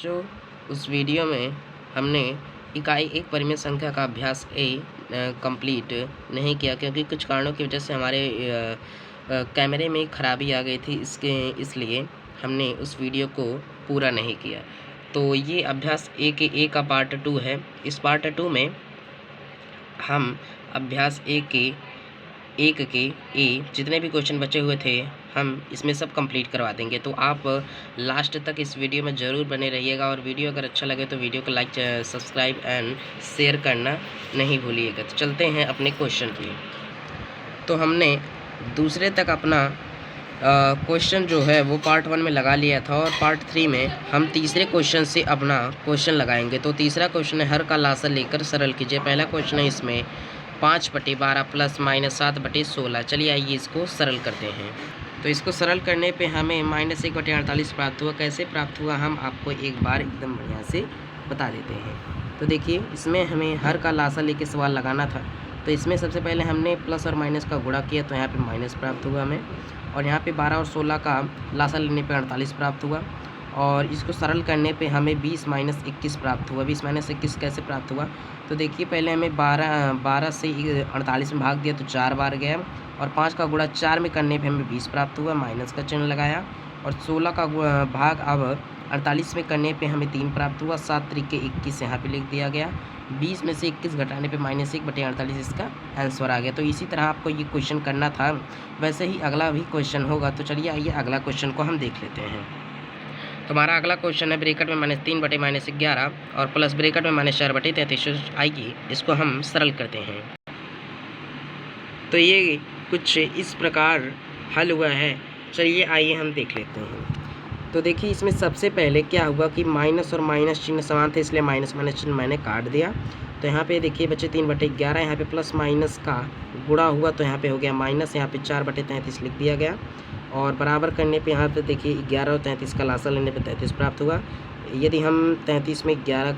बच्चों, उस वीडियो में हमने इकाई एक परिमेय संख्या का अभ्यास कंप्लीट नहीं किया क्योंकि कुछ कारणों की वजह से हमारे कैमरे में खराबी आ गई थी। इसलिए हमने उस वीडियो को पूरा नहीं किया। तो ये अभ्यास ए का पार्ट 2 है। इस पार्ट 2 में हम अभ्यास एक के जितने भी क्वेश्चन बचे हुए थे हम इसमें सब कंप्लीट करवा देंगे। तो आप लास्ट तक इस वीडियो में ज़रूर बने रहिएगा और वीडियो अगर अच्छा लगे तो वीडियो को लाइक, सब्सक्राइब एंड शेयर करना नहीं भूलिएगा। तो चलते हैं अपने क्वेश्चन पे। तो हमने दूसरे तक अपना क्वेश्चन जो है वो पार्ट 1 में लगा लिया था और पार्ट 3 में हम तीसरे क्वेश्चन से अपना क्वेश्चन लगाएंगे। तो तीसरा क्वेश्चन है, हर का लासा लेकर सरल कीजिए। पहला क्वेश्चन है इसमें 5/12 प्लस माइनस 7/16। चलिए आइए इसको सरल करते हैं। तो इसको सरल करने पे हमें -1/48 प्राप्त हुआ। कैसे प्राप्त हुआ हम आपको एक बार एकदम बढ़िया से बता देते हैं। तो देखिए, इसमें हमें हर का लासा लेके सवाल लगाना था। तो इसमें सबसे पहले हमने प्लस और माइनस का गुणा किया तो यहाँ पे माइनस प्राप्त हुआ हमें, और यहाँ पे 12 और 16 का लासा लेने पे 48 प्राप्त हुआ। और इसको सरल करने पे हमें 20 - 21 प्राप्त हुआ। 20 - 21 कैसे प्राप्त हुआ? तो देखिए, पहले हमें 12 से 48 में भाग दिया तो 4 बार गया, और 5 का गुणा 4 में करने पे हमें 20 प्राप्त हुआ, माइनस का चिन्ह लगाया। और 16 का भाग अब 48 में करने पे हमें 3 प्राप्त हुआ। 7 त्रिके 21 यहाँ पे लिख दिया गया। 20 में से 21 घटाने पे -1/48 इसका आंसर आ गया। तो इसी तरह आपको ये क्वेश्चन करना था, वैसे ही अगला भी क्वेश्चन होगा। तो चलिए आइए अगला क्वेश्चन को हम देख लेते हैं। तो हमारा अगला क्वेश्चन है, ब्रैकेट में -3/-11 और प्लस ब्रैकेट में -4/33। आइए इसको हम सरल करते हैं। तो ये कुछ इस प्रकार हल हुआ है। चलिए आइए हम देख लेते हैं। तो देखिए, इसमें सबसे पहले क्या हुआ कि माइनस और माइनस चिन्ह समान थे, इसलिए माइनस माइनस चिन्ह मैंने काट दिया। तो यहाँ पे देखिए बच्चे 3/11, यहाँ पे प्लस माइनस का गुणा हुआ तो यहाँ पे हो गया माइनस, यहाँ पे 4/33 लिख दिया गया। और बराबर करने पे यहाँ पे देखिए 11 और 33 का लासा लेने पे 33 प्राप्त हुआ। यदि हम 33 में 11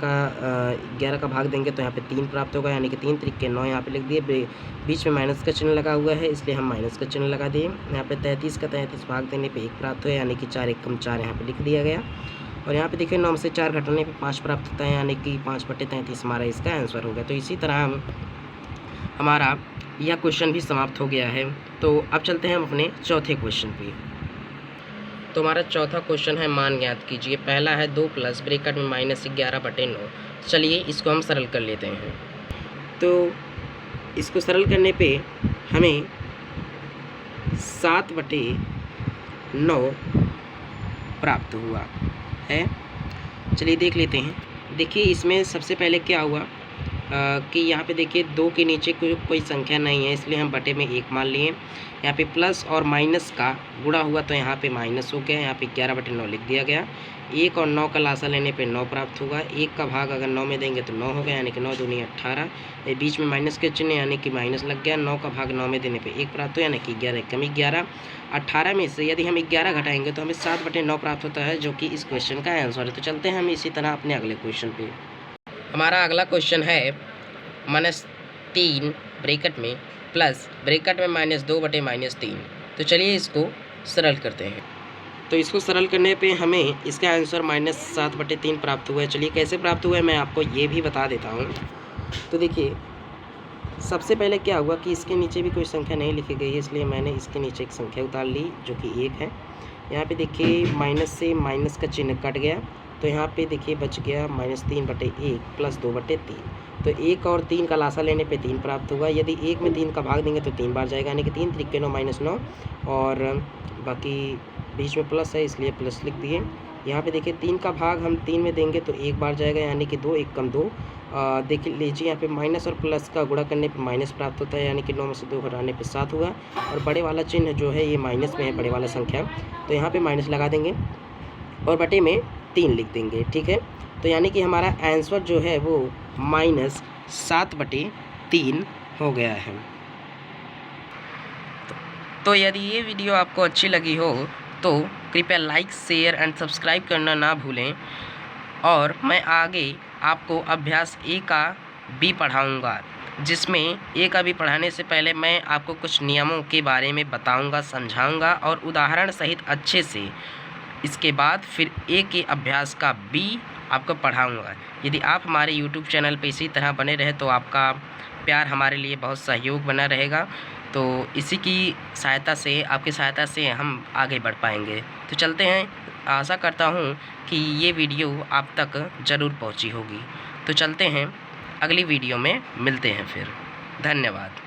का भाग देंगे तो यहाँ पे 3 प्राप्त होगा, यानी कि 3 त्रिके 9 यहाँ पे लिख दिए। बीच में माइनस का चिन्ह लगा हुआ है इसलिए हम माइनस का चिन्ह लगा दिए। यहाँ पे 33 का 33 भाग देने पे 1 प्राप्त हुआ, यानी कि 4 × 4 यहाँ पे लिख दिया गया। और यहाँ पे देखिए 9 में से 4 घटाने पे 5 प्राप्त होता है, यानी कि 5/33 हमारा इसका आंसर हो गया। तो इसी तरह हमारा यह क्वेश्चन भी समाप्त हो गया है। तो अब चलते हैं हम अपने चौथे क्वेश्चन पे। तो हमारा चौथा क्वेश्चन है, मान ज्ञात कीजिए। पहला है 2 प्लस ब्रैकेट में -11/9। चलिए इसको हम सरल कर लेते हैं। तो इसको सरल करने पे हमें 7/9 प्राप्त हुआ है। चलिए देख लेते हैं। देखिए, इसमें सबसे पहले क्या हुआ कि यहाँ पे देखिए 2 के नीचे कोई संख्या नहीं है, इसलिए हम बटे में 1 मान लिए। यहाँ पे प्लस और माइनस का गुणा हुआ तो यहाँ पे माइनस हो गया, यहाँ पे 11/9 लिख दिया गया। 1 और 9 का लासा लेने पे 9 प्राप्त होगा। 1 का भाग अगर 9 में देंगे तो 9 हो गया, यानी कि 9 दूनी 18। बीच में माइनस के चिन्ह यानी कि माइनस लग गया। 9 का भाग 9 में देने पे 1 प्राप्त हो, यानी कि 11 कम 11। 18 में से यदि हम 11 घटाएंगे तो हमें 7/9 प्राप्त होता है, जो कि इस क्वेश्चन का आंसर है। तो चलते हैं हम इसी तरह अपने अगले क्वेश्चन पे। हमारा अगला क्वेश्चन है -3 ब्रैकेट में प्लस ब्रैकेट में -2/-3। तो चलिए इसको सरल करते हैं। तो इसको सरल करने पे हमें इसका आंसर -7/3 प्राप्त हुआ है। चलिए कैसे प्राप्त हुआ है मैं आपको ये भी बता देता हूँ। तो देखिए, सबसे पहले क्या हुआ कि इसके नीचे भी कोई संख्या नहीं लिखी गई है, इसलिए मैंने इसके नीचे एक संख्या उतार ली जो कि 1 है। यहाँ पे देखिए माइनस से माइनस का चिन्ह कट गया, तो यहाँ पे देखिए बच गया -3/1 प्लस 2/3। तो 1 और 3 का लासा लेने पे 3 प्राप्त होगा। यदि 1 में 3 का भाग देंगे तो 3 बार जाएगा, यानी कि 3 त्रिके 9 -9, और बाकी बीच में प्लस है इसलिए प्लस लिख दिए। यहाँ पे देखिए 3 का भाग हम 3 में देंगे तो 1 बार जाएगा, यानी कि 2 1 कम 2। देख लीजिए यहाँ पे माइनस और प्लस का गुणा करने पे माइनस प्राप्त होता है, यानी कि 9 में से 2 घटाने पे 7 हुआ। और बड़े वाला चिन्ह जो है ये माइनस में है, बड़े वाला संख्या, तो यहाँ पे माइनस लगा देंगे और बटे में 3 लिख देंगे। ठीक है, तो यानी कि हमारा आंसर जो है वो -7/3 हो गया है। तो यदि ये वीडियो आपको अच्छी लगी हो तो कृपया लाइक, शेयर एंड सब्सक्राइब करना ना भूलें। और मैं आगे आपको अभ्यास ए का भी पढ़ाऊँगा, जिसमें ए का भी पढ़ाने से पहले मैं आपको कुछ नियमों के बारे में बताऊँगा, समझाऊँगा और उदाहरण सहित अच्छे से। इसके बाद फिर ए के अभ्यास का बी आपको पढ़ाऊँगा। यदि आप हमारे यूट्यूब चैनल पे इसी तरह बने रहे तो आपका प्यार हमारे लिए बहुत सहयोग बना रहेगा। तो इसी की सहायता से, आपकी सहायता से हम आगे बढ़ पाएँगे। तो चलते हैं, आशा करता हूँ कि ये वीडियो आप तक ज़रूर पहुँची होगी। तो चलते हैं, अगली वीडियो में मिलते हैं फिर। धन्यवाद।